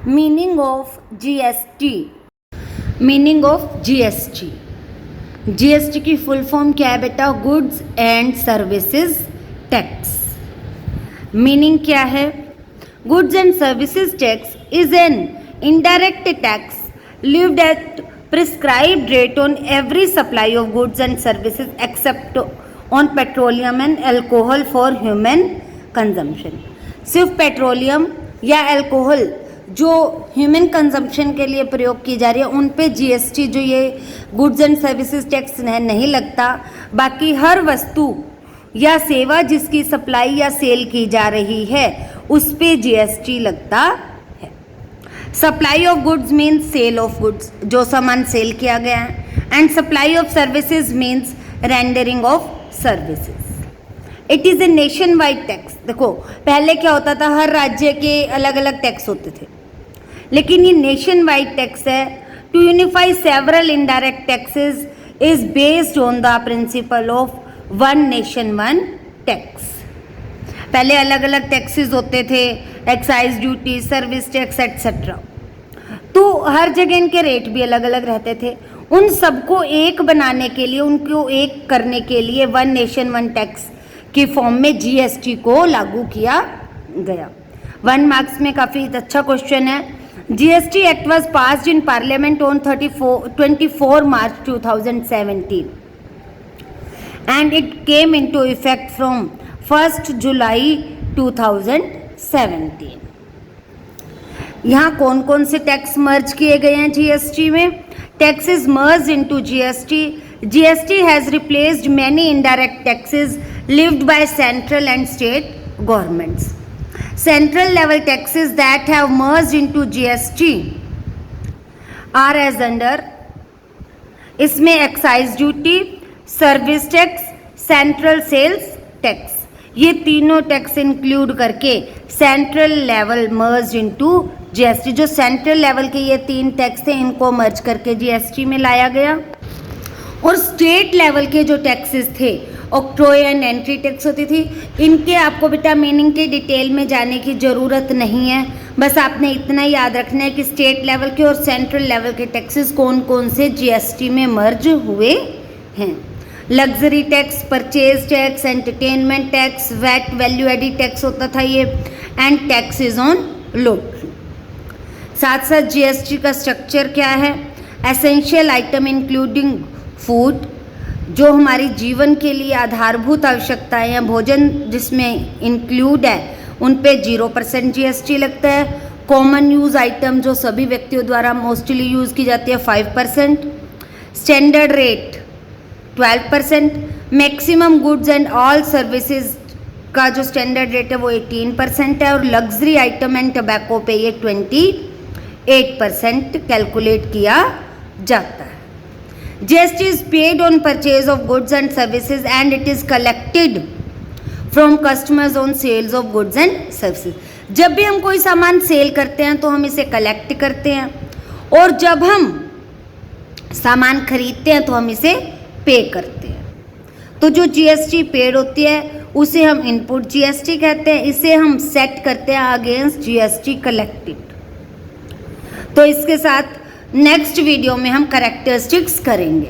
Meaning of GST. Meaning of GST, GST की full form क्या है बेटा? Goods and services tax. Meaning क्या है? Goods and services tax is an indirect tax levied at prescribed rate on every supply of goods and services except on petroleum and alcohol for human consumption. सिर्फ petroleum या alcohol जो human consumption के लिए प्रयोग की जा रही है उन पे जीएसटी जो ये गुड्स एंड सर्विसेज टैक्स नहीं लगता। बाकी हर वस्तु या सेवा जिसकी सप्लाई या सेल की जा रही है उस पे जीएसटी लगता है। Supply of goods means sale of goods, जो सामान सेल किया गया है, and supply of services means rendering of services. It is a nation wide tax. देखो पहले क्या होता था, हर राज्य के अलग अलग टैक्स होते थे, लेकिन ये नेशन वाइड टैक्स है। To unify several indirect taxes is based on the principle of one nation one tax. पहले अलग अलग टैक्सेस होते थे, excise duty, service tax etcetera, तो हर जगह इनके रेट भी अलग अलग रहते थे। उन सबको एक बनाने के लिए, उनको एक करने के लिए वन नेशन वन टैक्स की फॉर्म में जीएसटी को लागू किया गया। 1 मार्क्स में काफ़ी अच्छा क्वेश्चन है। GST act was passed in parliament on 24 March 2017 and it came into effect from 1st July 2017। यहाँ कौन कौन से टैक्स मर्ज किए गए हैं जीएसटी में? Taxes merge into GST. GST has replaced many indirect taxes lived by central and state governments. Central level taxes that have merged into GST are as under, इसमें excise duty, service tax, central sales tax, ये तीनों tax include करके central level merge into GST. जो central level के ये 3 tax थे इनको मर्ज करके जीएसटी में लाया गया। और स्टेट लेवल के जो टैक्सेस थे, ऑक्ट्रॉय एंड एंट्री टैक्स होती थी, इनके आपको बेटा मीनिंग के डिटेल में जाने की ज़रूरत नहीं है। बस आपने इतना याद रखना है कि स्टेट लेवल के और सेंट्रल लेवल के टैक्सेस कौन कौन से जीएसटी में मर्ज हुए हैं। Luxury tax, purchase tax, entertainment tax, VAT value added tax होता था ये, एंड टैक्सेस ऑन लॉटरी। साथ साथ जीएसटी का स्ट्रक्चर क्या है? एसेंशियल आइटम इंक्लूडिंग फूड, जो हमारी जीवन के लिए आधारभूत आवश्यकताएं या भोजन जिसमें इंक्लूड है उन पे 0% जीएसटी लगता है। कॉमन यूज़ आइटम जो सभी व्यक्तियों द्वारा मोस्टली यूज़ की जाती है 5%। Standard rate 12%। Maximum goods and all services का जो स्टैंडर्ड रेट है वो 18% है। और लग्जरी आइटम एंड टबैको पे ये 28% कैलकुलेट किया जाता है। GST is paid on purchase of goods and services and it is collected from customers on sales of goods and services। जब भी हम कोई सामान सेल करते हैं तो हम इसे कलेक्ट करते हैं, और जब हम सामान खरीदते हैं तो हम इसे पे करते हैं। तो जो जीएसटी पेड होती है उसे हम इनपुट जीएसटी कहते हैं, इसे हम सेट करते हैं अगेंस्ट जीएसटी कलेक्टेड। तो इसके साथ नेक्स्ट वीडियो में हम कैरेक्टरिस्टिक्स करेंगे।